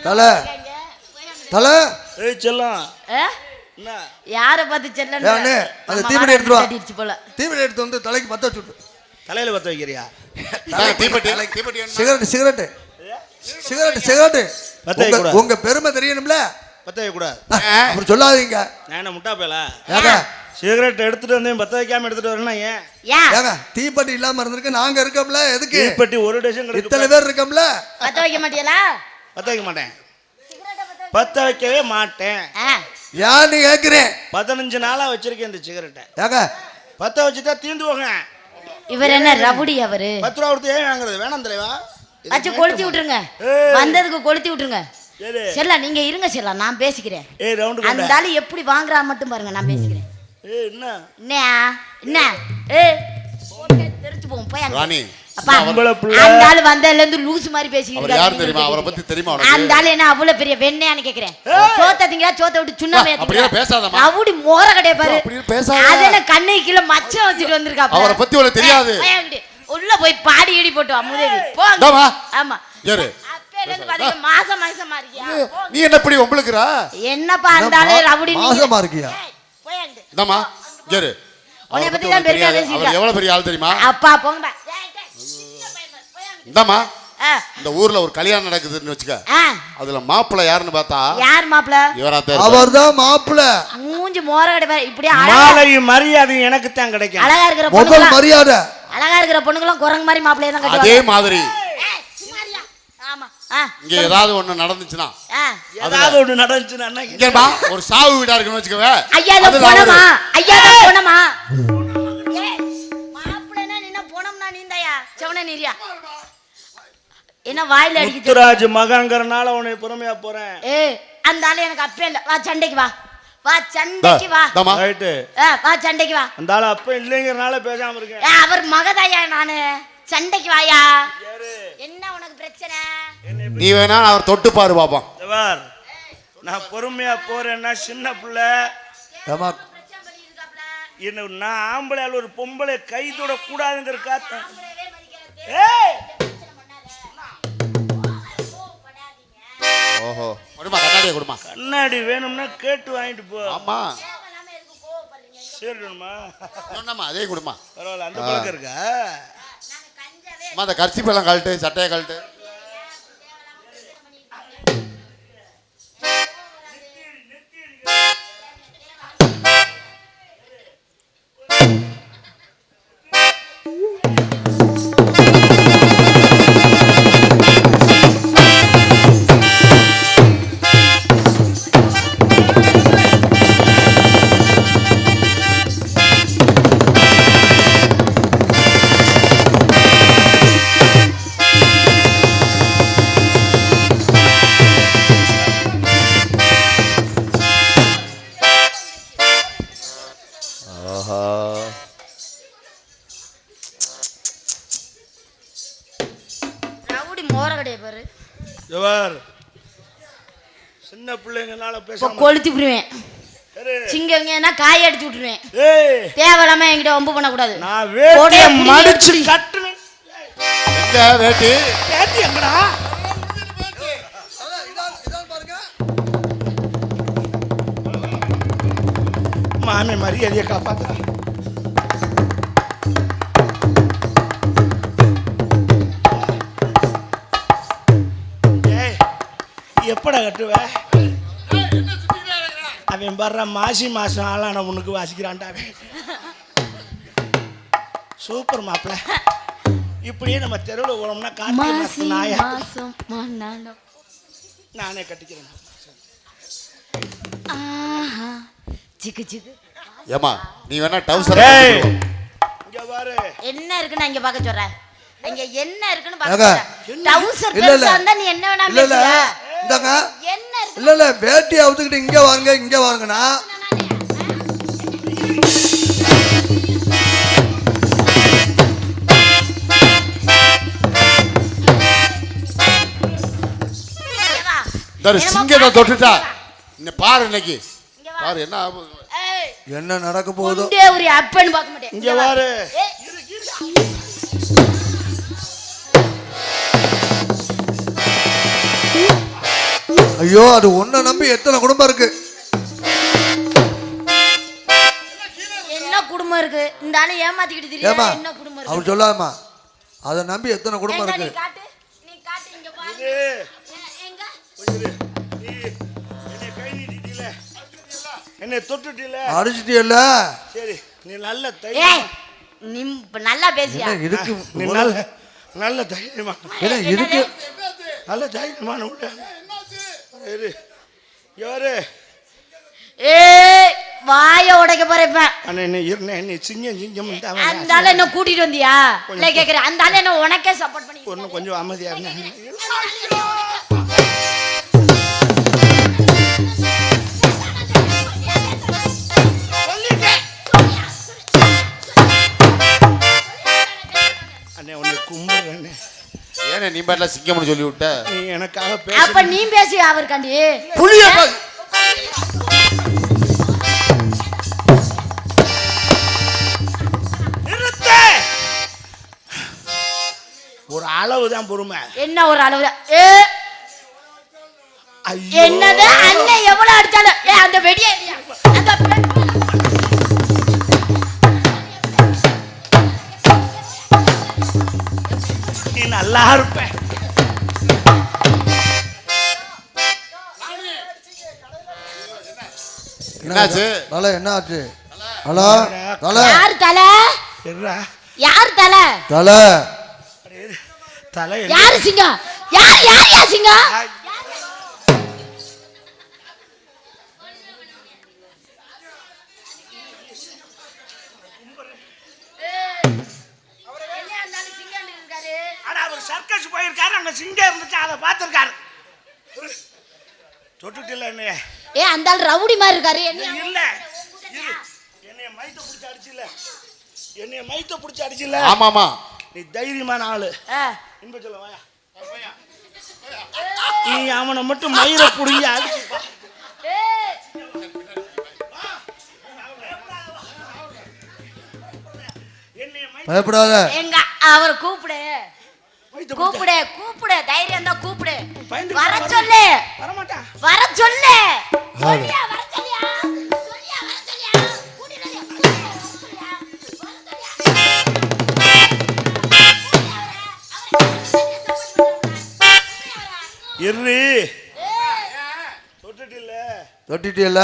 தல தல ஏய் செல்லம் என்ன யார பார்த்து செல்லம் ஏனே அந்த தீபெட்டி எடுத்து வா போல தீபெட்டி எடுத்து வந்து தலைக்கு பத்த வச்சுட்டு தலையில பத்த வைக்கிறியா தீபெட்டி சிகரெட் சிகரெட் உங்க பெருமை தெரியணும்ல பத்த வைக்க கூடாது அப்படி சொல்லாதீங்க நான் என்ன முட்டா பேல ஏங்க சிகரெட் எடுத்துட்டு வந்தேன் பத்த வைக்காம எடுத்துட்டு வரேன்னா ஏன் ஏங்க தீப்பெட்டி இல்லாம இருந்திருக்கு நாங்க இருக்கோம்ல எதுக்கு தீப்பெட்டி ஒரு டேஷன் கிடைக்கும் இத்தனை பேர் இருக்கோம்ல பத்த வைக்க மாட்டியலா பத்த வைக்க மாட்டேன் பத்த வைக்கவே மாட்டேன் யான்னு கேக்குறேன் 15 நாளா வச்சிருக்கேன் இந்த சிகரெட்டை ஏங்க பத்த வச்சுட்டா தீந்து போங்க இவர் என்ன ரவுடி அவரு 10 ரூபா கொடுத்து ஏன் வாங்குறது வேணாம் தலைவா வச்சு கொளுத்தி விட்டுருங்க வந்ததுக்கு கொளுத்தி விட்டுருங்க செல்லா நீங்க இருங்க செல்லா நான் பேசிக்கிறேன் அந்த ஆளு எப்படி வாங்குறா மட்டும் பாருங்க நான் பேசிக்கிறேன் என்ன தெரிஞ்சு போகும் போய் அப்பா அந்த ஆளு வந்ததுல இருந்து லூஸ் மாதிரி பேசிக்கிட்டு யார் தெரியுமா அவரை பத்தி தெரியுமா உனக்கு அந்த ஆளு என்ன அவ்வளவு பெரிய வெண்ணையான்னு கேக்குறேன் சோத்த திங்கா சோத்த விட்டு சுண்ணாம்பே அப்படியே பேசாதமா ரவுடி மோர கடை பாரு அப்படியே பேசாத அதென்ன கண்ணை கீழ மச்சம் வச்சிட்டு வந்திருக்கா அவரை பத்தி உனக்கு தெரியாது உள்ள போய் பாடி இடி போட்டு வா முதேவி போங்க ஆமா யாரு மாசமா இருக்கியா நீ என்ன இப்படி ஒம்பளுக்குறா என்னப்பா அந்த ஆளு ரவுடி மாசமா இருக்கியா இந்தமா யாரு உன்னை பத்தி தான் பெரிய பேசிங்க அவர் எவ்வளவு பெரிய ஆள் தெரியுமா அப்பா போங்க இந்தமா இந்த ஊர்ல ஒரு கல்யாணம் நடக்குதுன்னு வச்சுக்க அதுல மாப்பிள்ளை யாருன்னு பார்த்தா யார் மாப்பிள்ளை இவரா தெரியும் அவர்தான் மாப்பிள்ளை மூஞ்சி மோர கடை இப்படியே மாலை மரியாதை எனக்கு தான் கிடைக்கும் அழகா இருக்கிற முதல் மரியாதை அழகா இருக்கிற பொண்ணுங்களும் குரங்கு மாதிரி மாப்பிள்ளைய தான் கட்டுவாங்க அதே மாதிரி ஆமா இங்க ஏதாவது ஒண்ணு நடந்துச்சுனா இங்கப்பா ஒரு சாவு வீடா இருக்குன்னு வச்சுக்கவே ஐயா அது போனமா ஐயா அது போனமா மாப்பிள்ளைனா நின்னா போனம்னா நீந்தாயா செவனே நீரியா என்ன வாயில அடிக்குது முத்துராஜ் மகங்கறனால உன்னை பொறுமையா போறேன் அந்த ஆளு எனக்கு அப்பே இல்ல வா சண்டைக்கு வா சண்டைக்கு வா ரைட் வா சண்டைக்கு வா அந்த ஆளு அப்ப இல்லங்கறனால பேசாம இருக்கேன் அவர் மகதாயா நானு சண்டைக்கு வாயா என்ன உனக்கு பிரச்சனை நீ வேணா அவர் தொட்டு பாரு பாப்போம் ஜவார் நான் பொறுமையா போறேன்னா சின்ன பிள்ளை என்ன நான் ஆம்பளை ஒரு பொம்பளை கை தொட கூடாதுங்கிற காத்து ஓஹோ கொடுமா கண்ணாடியை கொடுமா கண்ணாடி வேணும்னா கேட்டு வாங்கிட்டு போ ஆமா சரிமா சொன்னமா அதே கொடுமா பரவாயில்ல அந்த பழக்கம் இருக்கா அம்மா அந்த கர்ச்சிப்பெல்லாம் கழட்டு சட்டையை கழட்டு சின்ன பிள்ளைங்கனால பேசாம கொளுத்தி விடுவேன் சிங்கங்கன்னா காய அடிச்சு விட்டுருவேன் தேவையில்லாம என்கிட்ட வம்பு பண்ண கூடாது நான் வேட்டியை மடிச்சு கட்டுவேன் எங்க வேட்டி வேட்டி எங்கடா மாமே மரியாதையை காப்பாத்துறா எப்படா கட்டுவ அவன் வர்ற மாசி மாசம் ஆளான உனக்கு வாசிக்கிறான்டா சூப்பர் மாப்பிள்ள இப்படியே நம்ம தெருவில் ஓடோம்னா காட்டு நாயா நானே கட்டிக்கிறேன் ஏமா நீ வேணா டவுசர் இங்க பாரு என்ன இருக்குன்னு இங்க பார்க்க சொல்றேன் இங்க என்ன இருக்குன்னு பார்க்க டவுசர் பெருசா இருந்தா நீ என்ன வேணா பேசுற இந்தாங்க இல்ல வேட்டியை அவுத்துக்கிட்டு இங்க வாருங்கண்ணா சிங்கத்தை தொட்டுட்டா பாரு இன்னைக்கு பாரு என்ன நடக்க போகுதோ ஒரு அப்பன்னு பார்க்க மாட்டேன் இங்க பாரு ஐயோ அது உன்னை நம்பி எத்தனை குடும்பம் இருக்கு. என்ன குடும்பம் இருக்கு இந்த ஆளு ஏமாத்திக்கிட்டு ஏமா தெரியும். என்ன குடும்பம் இருக்கு அவர் சொல்லாமா அதை நம்பி எத்தனை குடும்பம் எங்க இருக்கு. நீ காட்டு, நீ காட்டு இங்க பாரு. எங்க என்னை கை நீட்டிட்டீல, என்னை தொட்டுட்டீல, அடிச்சிட்டியல்ல. சரி நீ நல்ல ஏய் தைரியம், நீ இப்ப நல்லா பேசியா? என்ன இருக்கு நீ நல்ல நல்ல தைரியமா, என்ன இருக்கு நல்ல தைரியமான உள்ள இரு. யாரு ஏய் வாய உடைக்க போறேன் இப்ப. அண்ணே என்ன இருந்தே என்ன சிங்கம் அந்த ஆளு என்ன கூட்டிட்டு வந்தியா? இல்ல கேக்குறேன் அந்த ஆளு என்ன உனக்கே சப்போர்ட் பண்ணி ஒன்னும் கொஞ்சம் அமைதியா இருந்தேன். அண்ணே உன்னை கும்பிடுறேன். ஏன்னா நீ பாட்டுல சிங்கம்னு சொல்லி விட்ட. நீ எனக்காக அப்ப பேச நீ பேசி அவர்காண்டி புளிய நிறுத்து. ஒரு அளவுதான் பொறுமை. என்ன ஒரு அளவு ஏ ஐயோ. என்னது அண்ணன் எவ்வளவு அடிச்சாலும் ஏ அந்த வெடிய அந்த நீ நல்லா இருப்ப. என்னாச்சு? தலை என்ன ஆச்சு? ஹலோ தலை யார் தலை? எர்ரா. யார் தலை? தலை தலை யார் சிங்கம்? யார் யார் யார் சிங்கம்? ஆனா அவர் சர்க்கஸ் போயிருக்காரு, அங்க சிங்கம் இருந்துச்சு, அதை பார்த்திருக்காரு. தொட்டுட்டில்ல என்னைய? ஏ அந்த ஆள் ரவுடி மாதிரி இருக்காரு. என்ன இல்ல இரு. என்னைய மைத்த புடிச்சு அடிச்சில, என்னைய மைத்த புடிச்சு அடிச்சில. ஆமாமா நீ தைரியமான ஆளு. இன்ப சொல்ல வாயா. நீ அவனை மட்டும் மயிரை புடிங்க அடிச்சுப்பா. பயப்படாத. எங்க அவர் கூப்பிடு கூப்பிடு கூப்பிடு தைரியம் தான் கூப்பிடு. வர சொல்லு வரமாட்டா. வர சொல்லு சொல்லியா வர சொல்லியா சொல்லியா வர சொல்லியா கூட்டிட்டு இரு. தொட்டுட்டில்ல, தொட்டிட்டியல்ல.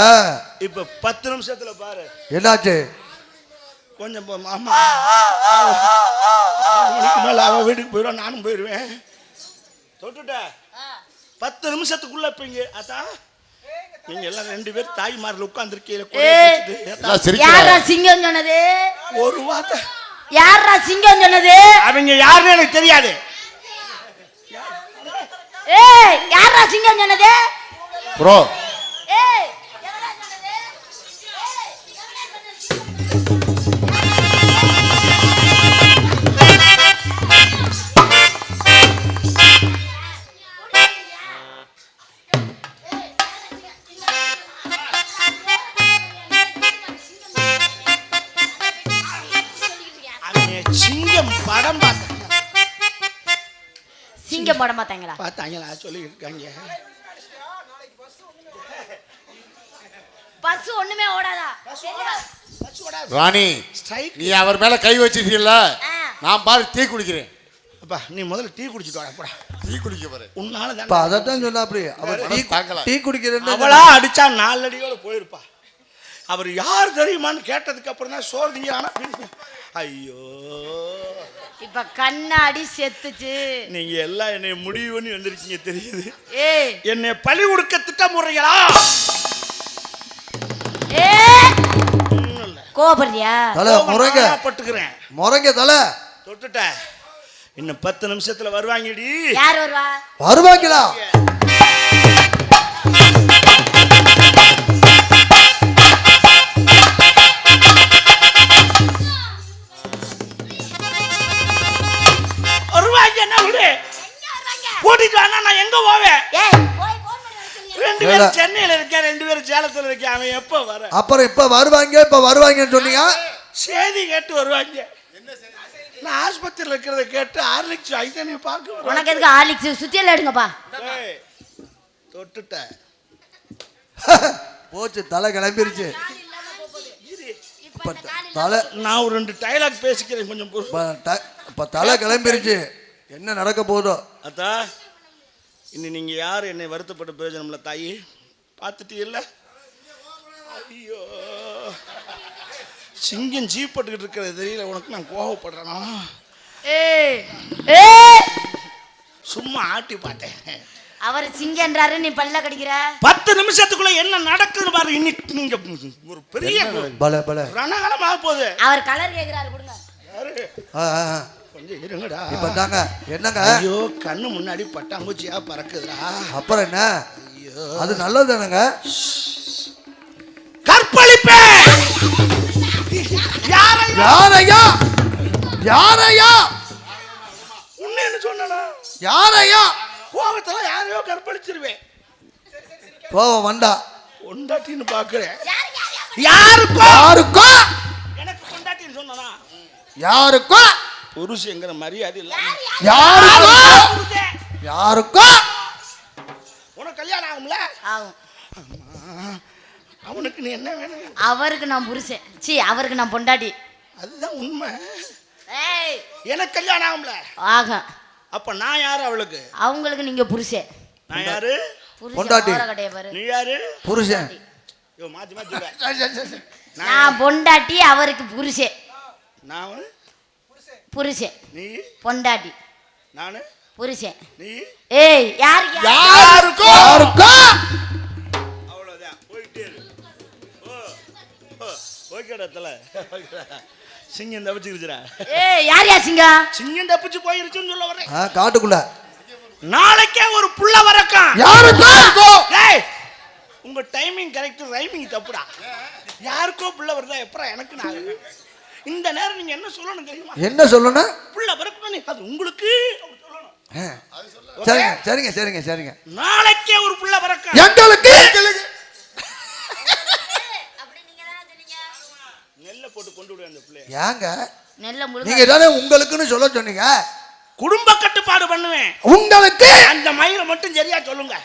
இப்ப 10 நிமிஷத்துல பாரு என்னாச்சு? கொஞ்சம் ஆமா மேல அவ வீட்டுக்கு போயிடுவா, நானும் போயிடுவேன். தொட்டுட்ட 10 நிமிஷத்துக்குள்ள இப்ப அதான் நீங்க எல்லாம் 2 பேர் தாய்மார்கள் உட்கார்ந்துருக்கீங்க. யாரா சிங்கம் சொன்னது? ஒரு வார்த்தை யாரா சிங்கம் சொன்னது? அவங்க யாருன்னு எனக்கு தெரியாது. ஏய் யாரா சிங்கம் சொன்னது? ப்ரோ ஏய் எவடா சொன்னது? ஏய் எவடா சொன்னது? சிங்கம் படம் பார்த்தாங்க. சிங்கம் போட மாட்டாங்களா? பார்த்தாங்களா சொல்லி இருக்காங்க. பஸ் ஒண்ணுமே ஓடாதா? ராணி நீ அவர் மேல கை வச்சிட்டீல்ல, நான் பாரு டீ குடிக்கிறேன். அப்பா நீ முதல்ல டீ குடிச்சிட்டு வாடா. போடா டீ குடிக்க பாரு. உன்னால இப்ப அதத்தான் சொன்னா அப்படி அவர் டீ குடிக்கிறேன்னு அவளா அடிச்சா 4 அடியோட போயிருப்பா. அவர் யார் தெரியுமான்னு கேட்டதுக்கு அப்புறம் தான் சோர்ந்தீங்க. ஆனா ஐயோ இப்ப கண்ணாடி செத்துச்சு. நீங்க எல்லாம் என்னை முடிவு பண்ணி வந்திருக்கீங்க தெரியுது. ஏய் என்னை பழி கொடுக்க திட்டமுறைகளா? கோபரியா தலை முறைங்க பட்டுக்கிறேன். முறைங்க தலை தொட்டுட்ட. இன்னும் 10 நிமிஷத்துல வருவாங்கடி. யார் வருவா? வருவாங்களா? வருவாங்க என்ன விடு. கூட்டிட்டு வானா நான் எங்க போவேன்? ஏய் போய் போன் பண்ணி வர சொல்லு. 2 பேரும் சென்னையில இருக்கேன், 2 பேரும் சேலத்துல இருக்கேன். அவன் எப்ப வர? அப்புறம் இப்ப வருவாங்க, இப்ப வருவாங்கன்னு சொன்னீங்க. சேதி கேட்டு வருவாங்க. நான் ஆஸ்பத்திரியில் இருக்கிறத கேட்டு ஹார்லிக்ஸ் ஐட்டனை பார்க்க. உனக்கு எதுக்கு ஹார்லிக்ஸ்? சுத்தியல எடுங்கப்பா. தொட்டுட்ட போச்சு, தலை கிளம்பிருச்சு. இப்ப தலை நான் ஒரு 2 டைலாக் பேசிக்கிறேன் கொஞ்சம் பொறு. இப்ப தலை கிளம்பிருச்சு. என்ன நடக்க போதோ அத்தா. இனி நீங்க யார் என்னை வருத்தப்பட்ட பிரயோஜனம்ல தாயி, பார்த்துட்டீல்ல? ஐயோ, சிங்கம் ஜீப்பட்டுக்கிட்டு இருக்கிறது தெரியல உனக்கு. நான் கோவப்படுறேனா? சும்மா ஆட்டி பார்த்தேன். அவர் சிங்கன்றாரு, நீ பல்ல கடிக்கிற. 10 நிமிஷத்துக்குள்ள என்ன நடக்குது பாரு. இன்னைக்கு நீங்க ஒரு பெரிய பல பல ரணகலமாக போகுது. அவர் கலர் கேக்குறாரு, கொடுங்க. கொஞ்சம் இருங்கடா. இப்ப தாங்க என்னங்க? ஐயோ, கண்ணு முன்னாடி பட்டாம்பூச்சியா பறக்குதுடா. அப்புறம் என்ன? ஐயோ, அது நல்லது தானங்க. கற்பழிப்பே. யாரையா? யாரையா? உன்ன சொன்னா யாரையா? கோவத்துல யாரையோ கற்பழிச்சிருவேன். கோவம் வந்தா பொண்டாட்டின்னு பாக்குறேன். யாருக்கோ யாருக்கோ எனக்கு பொண்டாட்டின்னு சொன்னா யாருக்கோ புருஷங்கிற மரியாதை இல்ல. யாருக்கோ யாருக்கோ உனக்கு கல்யாணம் ஆகும்ல? ஆகும். அவனுக்கு நீ என்ன வேணும்? அவருக்கு நான் புருஷன். சி, அவருக்கு நான் பொண்டாட்டி. அதுதான் உண்மை. ஏய், எனக்கு கல்யாணம் ஆகும்ல? ஆகும். அப்ப நான் யாரு அவளுக்கு? அவங்களுக்கு நீங்க புருஷன். நான் யாரு? பொண்டாட்டி. கடைய பாரு. நீ யாரு? புருஷன். யோ, மாத்தி மாத்தி. நான் பொண்டாட்டி, அவருக்கு புருஷன். நான் புருஷன். நீ பொண்டாட்டி. நானு புருஷன். நீ. ஏய், யாருக்கு? யாருக்கோ யாருக்கோ. அவ்வளவுதான், போயிட்டே இரு. ஓகேடா தல. சிங்கம் தப்பிச்சுக்கிச்சுடா. ஏய், யார் யா சிங்கம்? சிங்கம் தப்பிச்சு போயிருச்சுன்னு சொல்ல வரேன். காட்டுக்குள்ள நாளைக்கே ஒரு புள்ள வரக்கான். யாருக்கோ? டேய், உங்க டைமிங் கரெக்ட், ரைமிங் தப்புடா. யாருக்கோ புள்ள வருதா? எப்பறம் எனக்கு? நான் இந்த நேரம் நீங்க என்ன சொல்லணும் தெரியுமா? என்ன சொல்லணும்? புள்ள வரக்கணும். நீ அது உங்களுக்கு சரிங்க சரிங்க சரிங்க சரிங்க. நாளைக்கே ஒரு புள்ள வரக்கான். எங்களுக்கு நெல்ல போட்டு கொண்டு விடு அந்த பிள்ளை. ஏங்க நெல்ல முழுங்க. நீங்க தானே உங்களுக்குன்னு சொல்ல சொன்னீங்க. குடும்ப கட்டுப்பாடு பண்ணுவேன். உங்களுக்கு அந்த மயிரை மட்டும் சரியா சொல்லுங்க.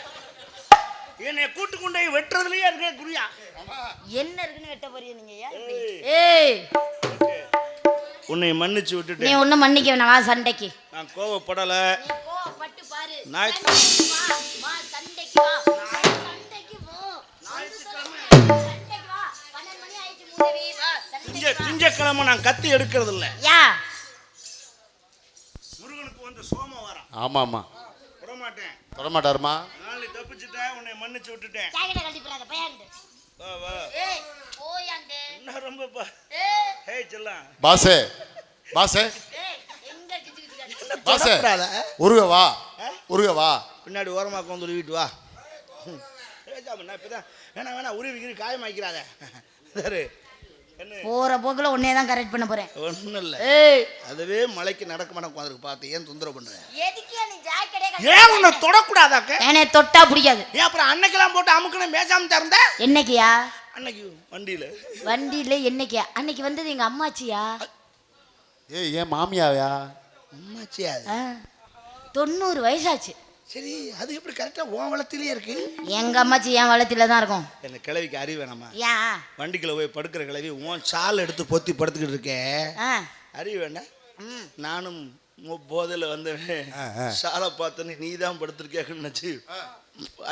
என்னை கூட்டு கொண்டு போய் வெட்டுறதுலயே இருக்க குறியா. என்ன இருக்குன்னு வெட்ட போறீங்க நீங்க? ஏய், உன்னை மன்னிச்சு விட்டுட்டு நீ ஒண்ணும் மன்னிக்க வேணாம். வா சண்டைக்கு. நான் கோவப்படல. கோவப்பட்டு பாரு. நான் வா சண்டைக்கு வா. சண்டைக்கு போ. சண்டைக்கு வா. 12 மணி ஆயிடுச்சு, மூடவே வா. சண்டைக்கு வா. திங்கக்கிழமை நான் கத்தி எடுக்கிறது இல்ல. யா, முருகனுக்கு வந்து சோமவாரம். ஆமா ஆமா, விட மாட்டேன். தொடமாட்டாருமா. நாளை தப்பிச்சுட்டேன், உன்னை மன்னிச்சு விட்டுட்டேன். ஜாக்கெட்ட கழட்டி போறாத பையன்டு. வா வா. ஏய், போயாண்டே. என்ன ரொம்ப ஏய், ஹேய் செல்லம். பாசே பாசே ஏய், எங்க கிச்சு கிச்சு. பாசே, தொடக்கூடாதா? உருக வா உருக வா. பின்னாடி ஓரமாக்க வந்து வீட்டு வா. இப்பதான் வேணா உருவிக்கிற காயமாக்கிறாத. என்ன போற போக்குல உன்னைய தான் கரெக்ட் பண்ண போறேன். ஒன்றும் இல்லை. ஏய், அதுவே மலைக்கு நடக்க மாட்டேன் உட்காந்துருக்கு. பார்த்து ஏன் தொந்தரவு பண்ணுறேன்? எதுக்கு நீ ஜாக்கெட்டே கழட்டி? ஏன் உன்னை தொடக்கூடாதாக்க? என்னை தொட்டா பிடிக்காது. ஏன் அப்புறம் அன்னைக்கெல்லாம் போட்டு அமுக்கணும் பேசாம திறந்த? என்னைக்கியா? அன்னைக்கு வண்டியில வண்டியில என்னைக்கியா? அன்னைக்கு வந்தது எங்க அம்மாச்சியா? ஏய், ஏன் மாமியாவையா? அம்மாச்சியா? 90 வயசாச்சு. சரி, அது எப்படி கரெக்டா உன் வளத்திலேயே இருக்கு? எங்க அம்மாச்சி என் வளத்தில தான் இருக்கும். என்ன கிழவிக்கு அறிவு வேணாமா? ஏன்? வண்டிக்குள்ள போய் படுக்கிற கிழவி உன் சால் எடுத்து பொத்தி படுத்துக்கிட்டு இருக்கேன். அறிவு வேண்டாம். நானும் போதையில வந்தவன் சாலை பார்த்தேன்னு நீ தான் படுத்திருக்கேன்னு நினைச்சு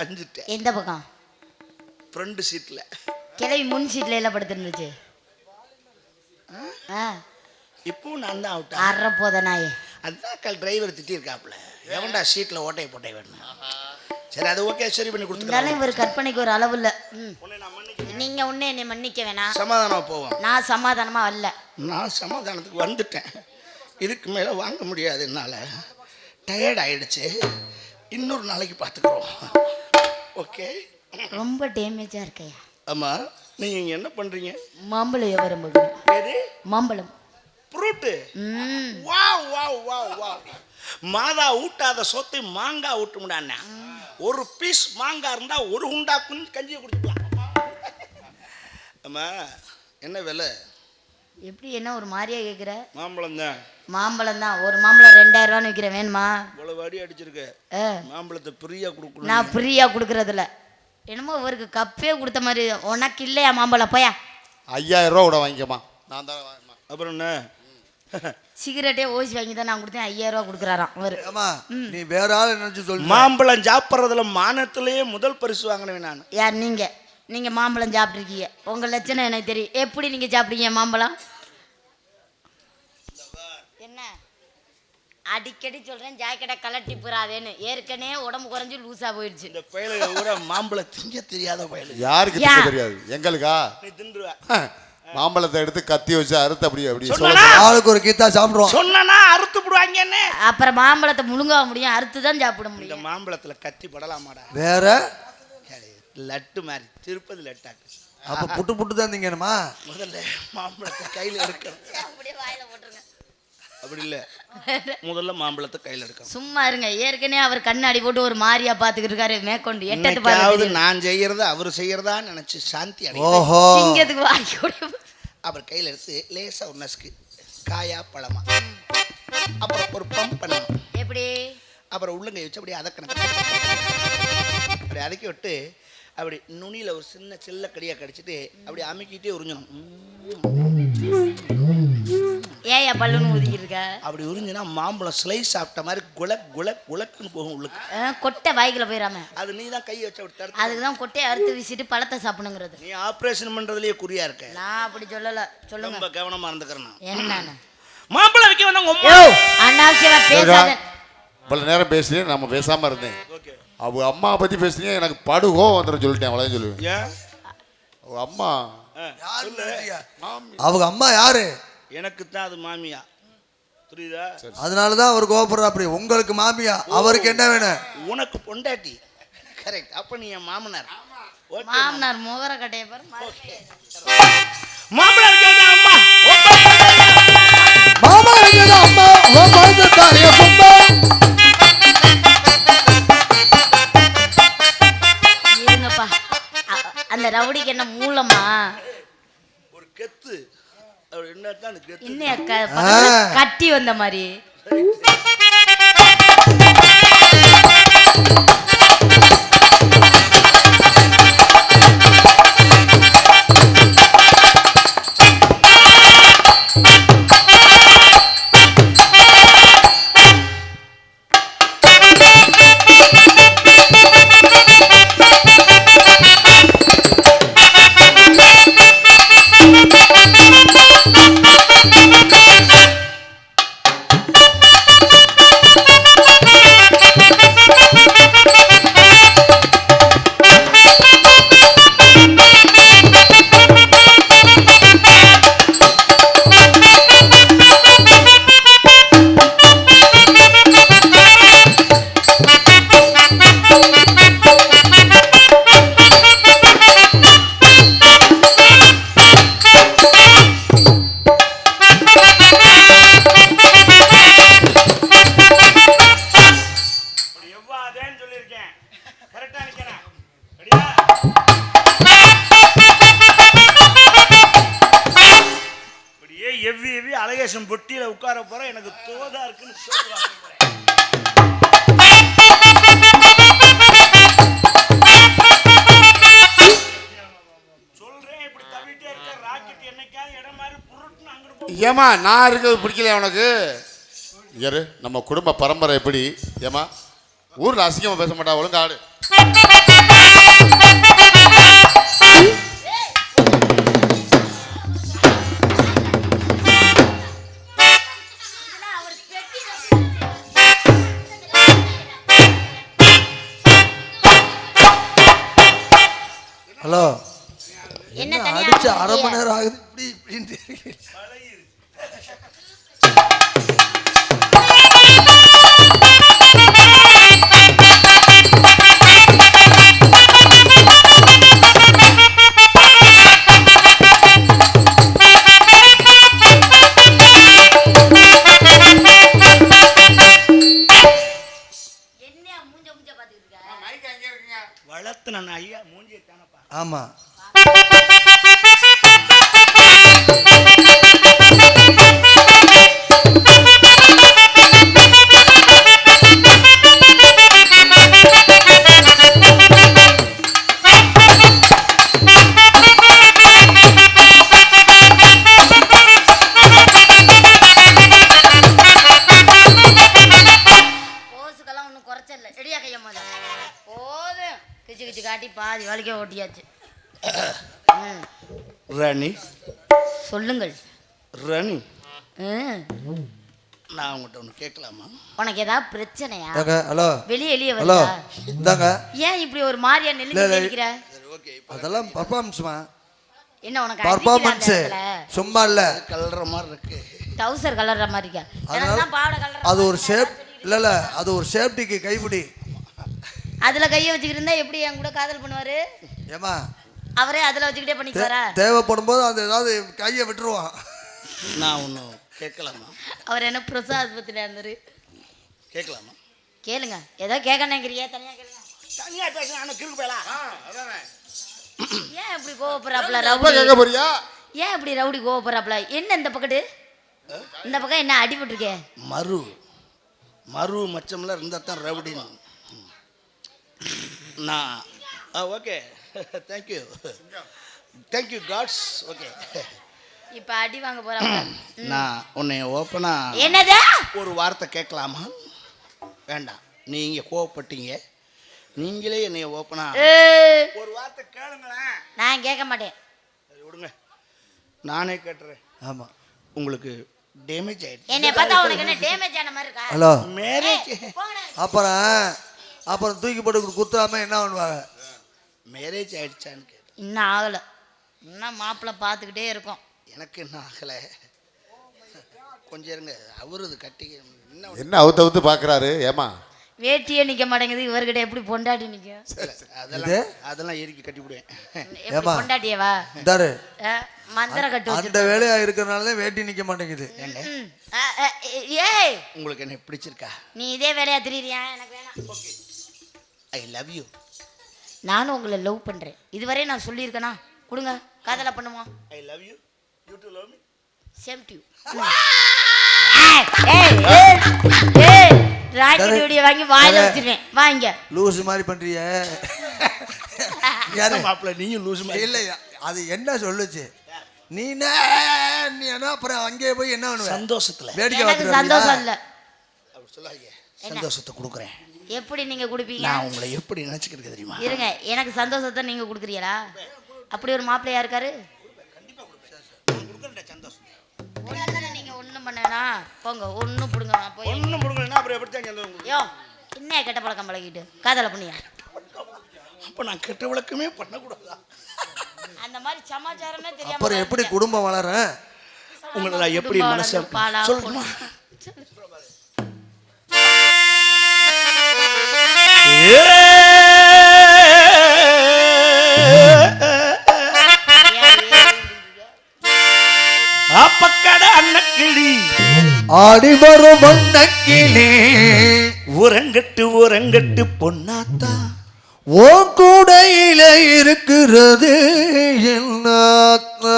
அஞ்சுட்டேன். எந்த பக்கம்? ஃப்ரண்ட் சீட்ல. கிளவி முன் சீட்ல எல்லாம் படுத்துருந்துச்சு. இப்போ நான் தான் அவுட்டா. அறப்போத நாயே. அதுதான் டிரைவர் திட்டிருக்காப்புல, எவன்டா சீட்ல ஓட்டை போட்டை வேணும். சரி, அது ஓகே, சரி பண்ணி இருந்தாலும் கொடுத்துருக்காங்க. இவர் கற்பனைக்கு ஒரு அளவு இல்ல. நீங்க ஒண்ணு என்னை மன்னிக்க வேணாம். சமாதானம் போவோம். நான் சமாதானமா வரல. நான் சமாதானத்துக்கு வந்துட்டேன். இதுக்கு மேலே வாங்க முடியாது என்னால். டயர்ட் ஆயிடுச்சு. இன்னொரு நாளைக்கு பார்த்துக்குறோம். ஓகே. ரொம்ப டேமேஜா இருக்கையா? ஆமாம், நீங்கள் என்ன பண்ணுறீங்க? மாம்பழம் வியாபாரம் பார்க்குறேன். எது? மாம்பழம். ஃப்ரூட்டு. வா வா வா வா. மாதா ஊட்டாத சொத்தை மாங்காய் ஊட்ட முடியாண்ணா. ஒரு பீஸ் மாங்காய் இருந்தால் ஒரு உண்டா கஞ்சியை குடிச்சுக்கலாம். ஆமா, என்ன விலை? எப்படி என்ன ஒரு மாதிரியா கேக்குற? மாம்பழம் தான். மாம்பழம் தான். ஒரு மாம்பழம் 2000 ரூபான்னு விற்கிறேன், வேணுமா? இவ்வளவு அடி அடிச்சிருக்க. மாம்பழத்தை ஃப்ரீயா கொடுக்கணும். நான் ஃப்ரீயா கொடுக்கறதில்ல. என்னமோ இவருக்கு கப்பே கொடுத்த மாதிரி. உனக்கு இல்லையா மாம்பழம்? போயா 5000 ரூபா கூட வாங்கிக்கமா. நான் தான் வாங்கிமா. அப்புறம் என்ன? சிகரெட்டே ஓசி வாங்கி தான் நான் கொடுத்தேன். 5000 ரூபா கொடுக்குறாராம் அவரு. நீ வேற ஆள் நினைச்சு சொல்லு. மாம்பழம் சாப்பிட்றதுல மாநிலத்திலேயே முதல் பரிசு வாங்கினேன் நான். யார் நீங்க? நீங்க மாம்பழம் சாப்பிட்ருக்கீங்க. உங்க லட்சணம் எனக்கு தெரியும். எப்படி நீங்க சாப்பிடுங்க மாம்பழம்? என்ன அடிக்கடி சொல்றேன், ஜாக்கெட்டை கலட்டி போறாதேன்னு. ஏற்கனவே உடம்பு குறைஞ்சு லூசா போயிடுச்சு. இந்த பயலுக கூட மாம்பழம் திங்க தெரியாத பயலுக. யாருக்கு திங்க தெரியாது? எங்களுக்கா? நீ தின்றுவ. மாம்பழத்தை எடுத்து கத்தி வச்சு அறுத்து அப்படி ஆளுக்கு ஒரு கீத்தா சாப்பிடுவோம். சொன்னா அறுத்து போடுவாங்கன்னு. அப்புறம் மாம்பழத்தை முழுங்க முடியும், அறுத்து தான் சாப்பிட முடியும். இந்த மாம்பழத்துல கத்தி படலாமாடா? வேற லட்டு மாதிரி திருப்பதி லட்டாக்கு. அப்ப புட்டு புட்டு தான் திங்கணுமா? முதல்ல மாம்பழத்தை கையில எடுக்கணும். அப்படியே வாயில போட்டுருங்க. அப்படி இல்ல, முதல்ல மாம்பழத்தை கையில எடுக்கணும். சும்மா இருங்க. ஏற்கனவே அவர் கண்ணாடி போட்டு ஒரு மாதிரியா பாத்துக்கிட்டு இருக்காரு. மேற்கொண்டு எட்டத்து பாரு. நான் செய்யறத அவர் செய்யறதா நினைச்சு சாந்தி அடையும். ஓஹோ, சிங்கத்துக்கு வாய். அவர் கையில எடுத்து லேசா ஒரு நசுக்கு, காயா பழமா. அப்புறம் ஒரு பம்ப் பண்ணணும். எப்படி? அப்புறம் உள்ளங்கை வச்சு அப்படியே அதக்கணும். அப்படி அதக்கி விட்டு அப்படி நுனியில ஒரு சின்ன செல்ல கடியா கடிச்சிட்டு அப்படி அமுக்கிட்டே உறிஞ்சணும். ஏயா பல்லுன்னு ஊதிக்கிட்டு இருக்க? அப்படி உறிஞ்சினா மாம்பழம் ஸ்லைஸ் சாப்பிட்ட மாதிரி குலக் குலக் குலக்குன்னு போகும் உள்ளுக்கு. கொட்டை வாய்க்குள்ள போயிடாம. அது நீ தான் கையை வச்சு அப்படி. அதுக்குதான் கொட்டையை அறுத்து வீசிட்டு பழத்தை சாப்பிடுங்கிறது. நீ ஆபரேஷன் பண்றதுலயே குறியா இருக்க. நான் அப்படி சொல்லல. சொல்லுங்க. ரொம்ப கவனமா இருந்துக்கிறேன். என்னன்னு மாம்பழம் விக்க வந்தவங்க அண்ணாச்சியா பேசாத. பல நேரம் பேசுறேன், நம்ம பேசாம இருந்தேன். அவங்க அம்மா பத்தி பேசுறீங்க, எனக்கு படுகோம் வந்துடும் சொல்லிட்டேன். அவ்வளவு சொல்லுவேன். அவங்க அம்மா அவங்க அம்மா யாரு? எனக்கு தான் அது மாமியா. புரியுதா? அதனாலதான் அவர் கோபப்படுற. அப்படி உங்களுக்கு மாமியா, அவருக்கு என்ன வேணும்? உனக்கு பொண்டாட்டி. கரெக்ட். அப்ப நீ என் மாமனார். மாமனார் முகர கட்டைய பாரு. மாமனார் அம்மா மாமா அம்மா இருங்கப்பா. அந்த ரவுடிக்கு என்ன மூலமா? ஒரு கெத்து. இன்னும் கட்டி வந்த மாதிரி. அழகேசன் பொட்டியில உட்கார போற எனக்கு தோதா இருக்குன்னு சொல்லுவாங்க. சொல்றேன், இப்படி தவிட்டே இருக்க ராக்கெட் என்னைக்காவது இடம் மாதிரி புருட்டுன்னு அங்கிட்டு. ஏமா நான் இருக்கிறது பிடிக்கல உனக்கு? யாரு நம்ம குடும்ப பரம்பரை எப்படி? ஏமா ஊர்ல அசிங்கமா பேச மாட்டா, ஒழுங்கா ஆடு. ஹலோ, என்ன அடிச்சு அரை மணி நேரம் ஆகுது. இப்படி இப்படின்னு வளர்த்து நான் ஐயா மூஞ்சியை தானப்பா. ஆமா. காட்டி பாதி வலிக்க ஓட்டியாச்சு. ராணி சொல்லுங்கள். ராணி நான் உங்கள்கிட்ட ஒன்று கேட்கலாமா? உனக்கு ஏதாவது பிரச்சனையா? ஹலோ வெளியே வெளியே ஹலோ வருதா? இந்தாங்க. ஏன் இப்படி ஒரு மாதிரியா நில்லுங்கிற? அதெல்லாம் பர்ஃபார்மன்ஸ்மா. என்ன உனக்கு பர்ஃபார்மன்ஸ் சும்மா இல்ல கலர்ற மாதிரி இருக்கு. டவுசர் கலர்ற மாதிரி இருக்கா? அதெல்லாம் பாவாடை கலர். அது ஒரு ஷேப் இல்ல அது ஒரு சேஃப்டிக்கு கைப்பிடி. அதுல கைய வச்சுக்கிட்டு இருந்தா எப்படி என் கூட காதல் பண்ணுவாரு? ஏமா அவரே அதுல வச்சுக்கிட்டே பண்ணிக்குவாரா? தேவைப்படும் போது அது ஏதாவது கையை விட்டுருவான். நான் ஒன்று கேட்கலாமா? அவர் என்ன பிரசாத் பத்தில இருந்தாரு. கேட்கலாமா? கேளுங்க. ஏதோ கேட்கணுங்கிறியா? தனியா கேளுங்க. தனியா பேசுறேன் கிறுக்கு போயலா. ஏன் இப்படி கோவப்படுறாப்ல ரவுடி? கேட்க போறியா? ஏன் இப்படி ரவுடி கோவப்படுறாப்ல? என்ன இந்த பக்கத்து இந்த பக்கம் என்ன அடிபட்டுருக்கே? மறு மச்சம்ல இருந்தா தான் ரவுடின்னு. நான் ஓகே தேங்க்யூ காட்ஸ். ஓகே இப்போ அடி வாங்க போறாங்க. நான் உன்னை ஓப்பனா என்னது ஒரு வார்த்தை கேட்கலாமா? வேண்டாம், நீங்க கோவப்பட்டீங்க, நீங்களே என்னை ஓப்பனா ஒரு வார்த்தை கேளுங்களேன். நான் கேட்க மாட்டேன். சரி விடுங்க, நானே கேட்டுறேன். ஆமா, உங்களுக்கு டேமேஜ் ஆயிடுச்சு. என்னை பார்த்தா உனக்கு என்ன டேமேஜ் ஆன மாதிரி இருக்கா? ஹலோ மேரேஜ் அப்புறம் தூக்கி போட்டு குத்தாம என்ன பண்ணுவாங்க? மேரேஜ் ஆயிடுச்சான்னு கேட்டு. இன்னும் ஆகலை. இன்னும் மாப்பிள்ளை பார்த்துக்கிட்டே இருக்கோம். எனக்கு என்ன ஆகலை, கொஞ்சம் இருங்க. அவரு இது கட்டி என்ன அவுத்து அவுத்து பார்க்குறாரு? ஏமா வேட்டியே நிற்க மாட்டேங்குது, இவர்கிட்ட எப்படி பொண்டாட்டி நிற்கும்? அதெல்லாம் ஏறிக்கி கட்டி விடுவேன். ஏமா பொண்டாட்டியவா தாரு மந்திர கட்டு அந்த வேலையா இருக்கிறனால வேட்டி நிக்க மாட்டேங்குது. ஏய் உங்களுக்கு என்ன பிடிச்சிருக்கா? நீ இதே வேலையா திரியா? எனக்கு வேணாம். I love you. நானும் உங்களை லவ் பண்றேன். இதுவரை நான் சொல்லியிருக்கேனா? கொடுங்க, காதல பண்ணுவோம். I love you, you to love me. Same to you. ஏய் ராக்கெட் வீடியோ வாங்கி வாயில வச்சிருவேன். வாங்க. லூஸ் மாதிரி பண்றியே. யாரு மாப்பிள்ள? நீயும் லூஸ் மாதிரி. இல்ல, அது என்ன சொல்லுச்சு? நீ என்ன அப்புறம் அங்கே போய் என்ன பண்ணுவ? சந்தோஷத்துல வேடிக்கை எனக்கு சந்தோஷம் இல்ல. அப்படி சொல்லாதீங்க. சந்தோஷத்தை கொடுக்குறேன். எப்படி நீங்க குடுப்பீங்க? நான் உங்களை எப்படி நினைச்சுக்கிறது தெரியுமா? இருங்க, எனக்கு சந்தோஷத்தை நீங்க குடுக்குறீங்களா? அப்படி ஒரு மாப்பிள்ளையா இருக்காரு. கண்டிப்பா கொடுக்குறேன். சந்தோஷம் நீங்க ஒண்ணும் பண்ணனா போங்க, ஒண்ணும் புடுங்க. போய் ஒண்ணும் புடுங்கலனா அப்புறம் எப்படி தான் சந்தோஷம்? யோ என்ன கெட்ட பழக்கம் பழகிட்டு காதல பண்ணியா? அப்ப நான் கெட்ட வழக்கமே பண்ணக்கூடாதா? அந்த மாதிரி சமாச்சாரமே தெரியாம அப்புறம் எப்படி குடும்பம் வளரும்? உங்களை எப்படி மனசு சொல்லுமா? அப்பக்கட அன்னக்கிளி ஆடி வரும் வண்ணக்கிளி உறங்கட்டு பொன்னாத்தா ஓ கூடையில இருக்கிறது என்னாத்தா.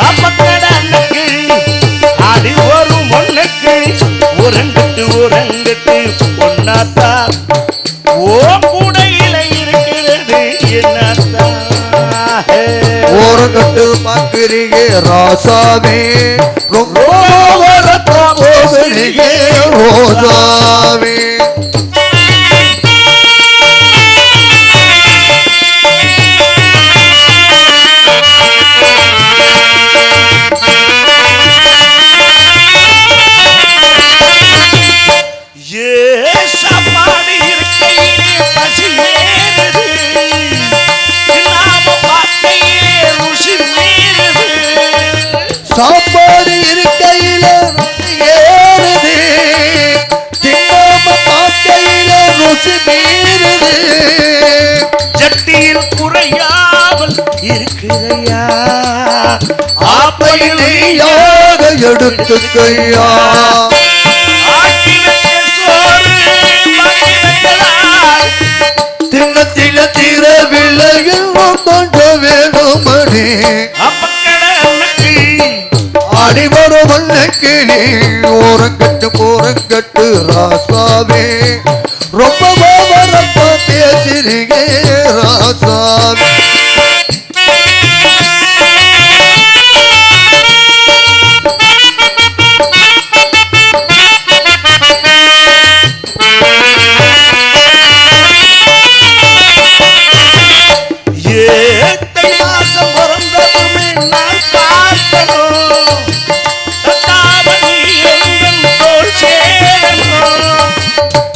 அப்பக்கட அன்னக்கிளி ஆடி வரும் வண்ணக்கிளி உறங்கட்டு பொன்னாத்தா ஓ கூடையில இருக்கிறது என்னாத்தா. ஓரங்கட்டு பார்க்கிறீங்க ராசாவே, ரொம்ப போகிறீங்க ரோசாவே. சாப்பாடு இருக்கையிலே பசி ஏறுது, நாம பார்க்கையிலே ருசி மீறுது. சாப்பாடு இருக்கையில ஏறுது, தின்னாம பார்க்கையில ருசி மீறுது. ஜட்டியில் குறையாமல் இருக்கிறையா, ஆப்பையில் நீயாக எடுத்துக்கையா. ஆக்கி வச்ச சோறு பாக்கி வைக்கலாம். தின தின தீரவில்லை கொஞ்சம் அடிவரு வல்லக்கிளி ஓரங்கட்டு ராசாவே ரொம்ப வரப்ப பேசுறீங்க ராசாவே.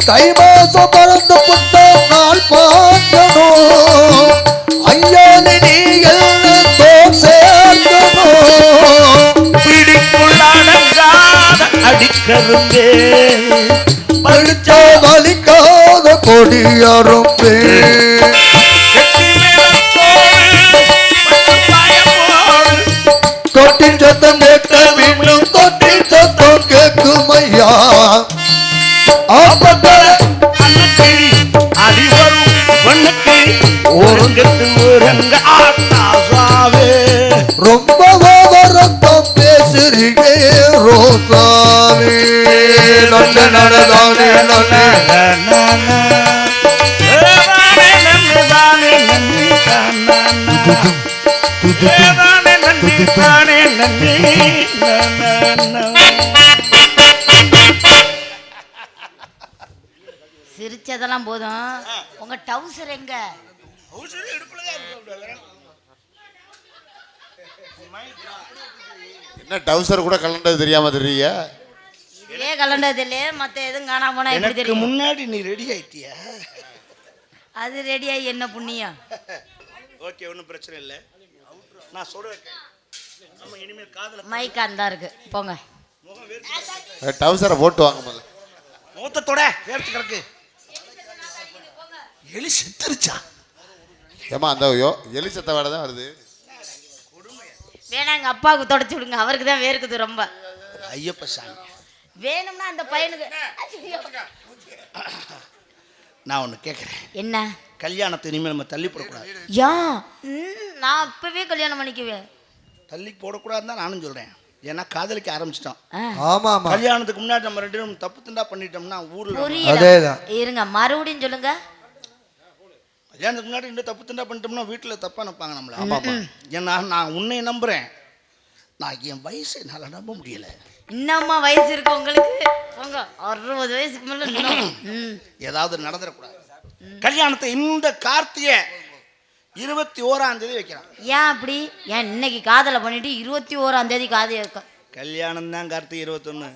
தை மாசம் பறந்து புட்ட நாள் பார்க்கணும் ஐயானி நீங்கள் சேர்க்கணும் பிடிக்குள்ளாட அடிக்கரும்பே பழிச்சா வலிக்காத கொடியரும்பே தொட்டின் சத்தம் கேட்க மீண்டும் தொட்டின் சத்தம் கேட்கும் ஐயா. ரொம்ப வரத்தம் பேசுறீங்க ரோசாவே நல்ல நடதானே நல்ல சிரிச்சதெல்லாம் போதும். உங்க டவுசர் எங்க? என்ன டவுசர் கூட கலண்டது தெரியாம தெரியல. இதே கலண்டது இல்லையே, மத்த எதுவும் காணாம போனா எப்படி எனக்கு தெரியும்? முன்னாடி நீ ரெடி ஆயிட்டியா? அது ரெடியாகி என்ன புண்ணியம்? ஓகே, ஒன்றும் பிரச்சனை இல்லை. நான் சொல்றேன். இனிமேல் காதல மைக் அந்த இருக்கு போங்க. டவுசரை போட்டு வாங்க முதல்ல. மூத்தத்தோட வேர்த்து கிடக்கு. எலி செத்துருச்சா? ஏமா அந்த எலி செத்த வேலை தான் வருது. வேணா எங்க அப்பாவுக்கு தொடச்சு விடுங்க, அவருக்கு தான் வேர்க்குது ரொம்ப. ஐயப்ப சாமி வேணும்னா அந்த பையனுக்கு. நான் ஒன்று கேட்குறேன். என்ன? கல்யாணத்தை இனிமேல் நம்ம தள்ளி போடக்கூடாது. யா நான் அப்பவே கல்யாணம் பண்ணிக்குவேன். தள்ளி போடக்கூடாதுன்னு தான் நானும் சொல்கிறேன். ஏன்னா காதலிக்க ஆரம்பிச்சிட்டோம். ஆமா ஆமா. கல்யாணத்துக்கு முன்னாடி நம்ம ரெண்டு பேரும் தப்பு தண்டா பண்ணிட்டோம்னா ஊரில் அதேதான். இருங்க மறுபடியும் சொல்லுங்க. கல்யாணத்துக்கு முன்னாடி இன்னும் தப்பு தண்டா பண்ணிட்டோம்னா வீட்டில் தப்பாக நினைப்பாங்க நம்மள. ஆமாப்பா. ஏன்னா நான் உன்னை நம்புகிறேன். நான் என் வயசு என்னால் நம்ப முடியலை. இன்னமா வயசு இருக்கு உங்களுக்கு? போங்க 60 வயசுக்கு மேல ஏதாவது நடந்துடக்கூடாது. கல்யாணத்தை இந்த கார்த்திகை 21ஆம் தேதி வைக்கிறான். ஏன் அப்படி? ஏன் இன்னைக்கு காதலை பண்ணிட்டு 21ஆம் தேதி காது இருக்கும்? கல்யாணம் தான் கார்த்திகை 21.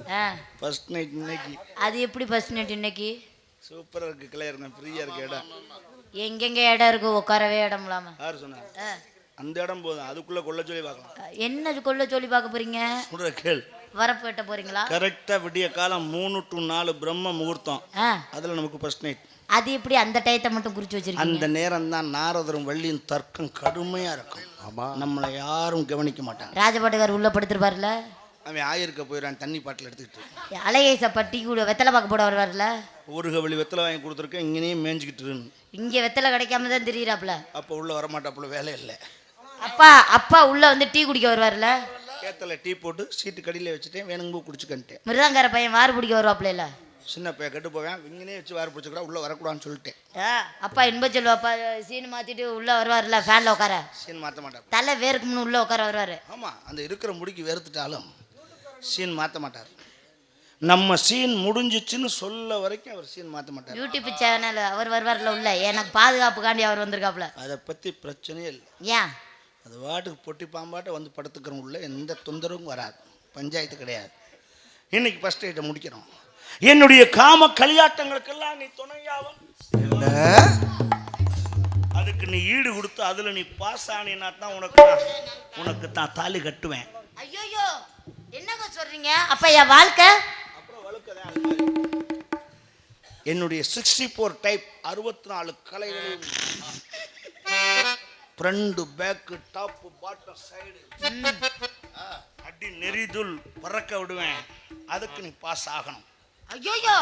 ஃபர்ஸ்ட் நைட் இன்னைக்கு. அது எப்படி ஃபர்ஸ்ட் நைட் இன்னைக்கு? சூப்பராக இருக்கு, கிளியர் இருக்கு, ஃப்ரீயாக இருக்கு இடம். எங்கெங்க இடம் இருக்கு? உட்காரவே இடம் இல்லாம. யார் சொன்னா? அந்த இடம் போதும், அதுக்குள்ள கொள்ள சொல்லி பார்க்கலாம். என்ன கொள்ள சொல்லி பார்க்க போறீங்க? சொல்ற கேள். வரப்பு வெட்ட போறீங்களா? கரெக்டா விடிய காலம் 3 to 4 பிரம்ம முகூர்த்தம். அதுல நமக்கு ஃபர்ஸ்ட் நைட். அது எப்படி அந்த டயத்தை மட்டும் குறிச்சு வச்சிருக்கீங்க? அந்த நேரம் தான் நாரதரும் வள்ளியின் தர்க்கம் கடுமையா இருக்கும். ஆமா, நம்மளை யாரும் கவனிக்க மாட்டாங்க. ராஜபாட்டுக்கார் உள்ள படுத்துருப்பாருல, அவன் ஆயிருக்க போயிடான் தண்ணி பாட்டில் எடுத்துக்கிட்டு. அலையேச பட்டி கூட வெத்தலை பார்க்க போட வருவார்ல, ஒரு கவளி வெத்தலை வாங்கி கொடுத்துருக்கேன், இங்கேயே மேய்ஞ்சிக்கிட்டு இங்க வெத்தலை கிடைக்காம தான் தெரியுறாப்ல. அப்போ உள்ள வரமாட்டாப்புல, வேலை இல்லை. அப்பா உள்ள வந்து டீ குடிக்க வருவார்ல, கேத்தல டீ போட்டு சீட்டு கடியில் வச்சுட்டேன், வேணுங்க குடிச்சுக்கன்ட்டேன். மிருதாங்கார பையன் வாறு பிடிக்க வருவாப்ல. இல்ல சின்ன பையன் கெட்டு போவேன், இங்கனே வச்சு வாறு பிடிச்சிக்கூடா, உள்ள வரக்கூடாதுன்னு சொல்லிட்டேன். அப்பா இன்ப செல்வாப்பா சீன் மாத்திட்டு உள்ள வருவார்ல, ஃபேன்ல உட்கார. சீன் மாற்ற மாட்டார், தலை வேர்க்கும்னு உள்ள உட்கார வருவாரு. ஆமா, அந்த இருக்கிற முடிக்கு வெறுத்துட்டாலும் சீன் மாற்ற மாட்டார். நம்ம சீன் முடிஞ்சிச்சுன்னு சொல்ல வரைக்கும் அவர் சீன் மாற்ற மாட்டார். யூடியூப் சேனல் அவர் வருவார்ல உள்ள, எனக்கு பாதுகாப்புக்காண்டி அவர் வந்திருக்காப்ல. அதை பற்றி பிரச்சனையே இல்லை. ஏன்? அது வாட்டுக்கு பொட்டி பாம்பாட்ட வந்து படுத்துக்கிறோம், உள்ள எந்த தொந்தரவும் வராது, பஞ்சாயத்து கிடையாது. இன்னைக்கு ஃபர்ஸ்ட் ஐட்டம் முடிக்கிறோம். என்னுடைய காம களியாட்டங்களுக்கெல்லாம் நீ துணையாவும். அதுக்கு நீ ஈடு கொடுத்து அதுல நீ பாஸ் ஆனினா தான் உனக்கு தான் தாலி கட்டுவேன். ஐயோ என்னங்க சொல்றீங்க? அப்ப என் வாழ்க்கை அப்புறம் வழுக்கதான். என்னுடைய 64 டைப் 64 கலைகளையும் front back top bottom side அடி நெறிதுல் பறக்க விடுவேன். அதுக்கு நீ பாஸ் ஆகணும். ஐயோ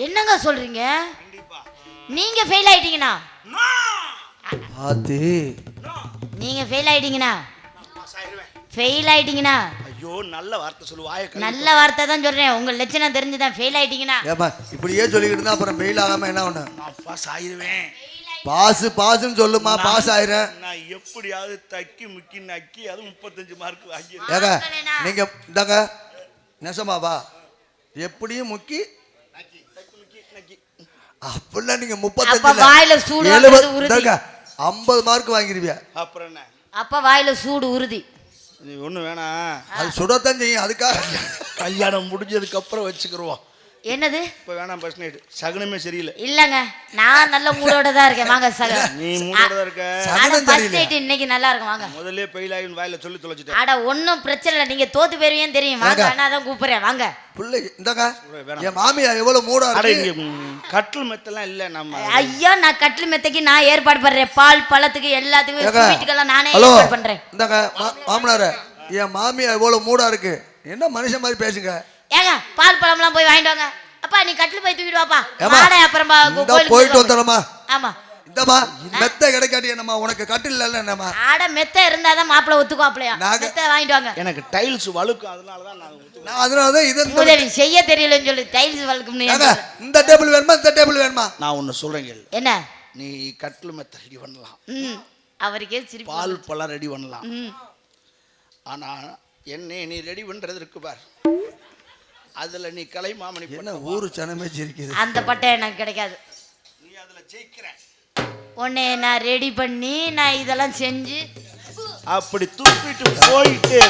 என்னங்க சொல்றீங்க? கண்டிப்பா. நீங்க ஃபெயில் ஆயிட்டீங்கனா? அது நீங்க ஃபெயில் ஆயிட்டீங்கனா? பாஸ் ஆயிடுவேன். ஃபெயில் ஆயிட்டீங்கனா ஐயோ நல்ல வார்த்தை சொல்லு வாயை நல்ல வார்த்தை தான் சொல்றேன். உங்க லட்சணம் தெரிஞ்சுதான் ஃபெயில் ஆயிட்டீங்கன்னா ஏப்பா இப்படியே சொல்லிக்கிட்டு இருந்தா அப்புறம் ஃபெயில் ஆகாம என்ன ஒண்ணு? நான் பாஸ் ஆயிருவேன். பாஸ்ன்னு சொல்லுமா, பாஸ் ஆயிரேன். நான் எப்படியாவது தக்கி முக்கி நக்கி அது 35 மார்க் வாங்கி. ஏங்க நீங்க இந்தாங்க நெசமாவா எப்படியும் முக்கி அப்படிலாம் நீங்க 35 வாயில சூடு 50 மார்க் வாங்கிருவியா? அப்புறம் என்ன? அப்ப வாயில சூடு உறுதி. நீ ஒண்ணு வேணாம், அது சுடத்தான் செய்யும். அதுக்காக கல்யாணம் முடிஞ்சதுக்கு அப்புறம் வச்சுக்கிருவோம். என்னது இப்ப வேணாம், ஃபர்ஸ்ட் நைட் சகுனமே சரியில்லை. இல்லங்க நான் நல்ல மூடோட தான் இருக்கேன். வாங்க நீ மூடோட தான் இருக்க. ஃபர்ஸ்ட் நைட் இன்னைக்கு நல்லா இருக்கும். வாங்க முதல்ல ஃபெயில் ஆகி வாயில சொல்லி தொலைச்சிட்டேன். அட ஒண்ணும் பிரச்சனை இல்லை, நீங்க தோத்து போயிருவீங்கன்னு தெரியும். வாங்க நான் தான் கூப்பிடுறேன். வாங்க புள்ளை இந்தாங்க. என் மாமியா எவ்வளவு மூடா இருக்கு. கட்டில் மெத்தெல்லாம் இல்ல நம்ம. ஐயா நான் கட்டில் மெத்தைக்கு நான் ஏற்பாடு பண்றேன். பால் பழத்துக்கு எல்லாத்துக்கும் ஸ்வீட்டுக்கெல்லாம் நானே ஹலோ ஏற்பாடு பண்றேன். இந்தாங்க மாமனாரே, என் மாமியா எவ்வளவு மூடா இருக்கு. என்ன மனுஷன் மாதிரி பேசுங்க. ஏங்க பால் பழம்லாம் போய் வாங்கிட்டு வாங்க. அப்பா நீ கட்டில் போய் தூக்கிட்டு வாப்பா. ஏம்மா, வாடா அப்புறமா போயிட்டு வந்துடுறோமா? ஆமா இந்தமா மெத்த கிடைக்காட்டி என்னம்மா உனக்கு கட்டில் இல்ல என்னம்மா? ஆட மெத்த இருந்தாதான் மாப்பிள்ள ஒத்துக்குவாப்லையா. மெத்த வாங்கிட்டு வாங்க. எனக்கு டைல்ஸ் வழுக்கும், அதனால தான் நான் அதனாலதான் இது முதலி செய்ய தெரியலன்னு சொல்லி டைல்ஸ் வழுக்கும்னு. இந்த டேபிள் வேணுமா இந்த டேபிள் வேணுமா? நான் ஒன்னு சொல்றேன் கேளு. என்ன? நீ கட்டில் மெத்த ரெடி பண்ணலாம், அவருக்கே சிரிப்பு. பால் பழம் ரெடி பண்ணலாம். ஆனா என்ன நீ ரெடி பண்றது இருக்கு பார், அதுல நீ கலை மாமணி என்ன ஊரு சனமே சிரிக்குது. அந்த பட்டை எனக்கு கிடைக்காது. நீ அதுல ஜெயிக்கிற. உன்னை நான் ரெடி பண்ணி நான் இதெல்லாம் செஞ்சு அப்படி தூக்கிட்டு போயிட்டே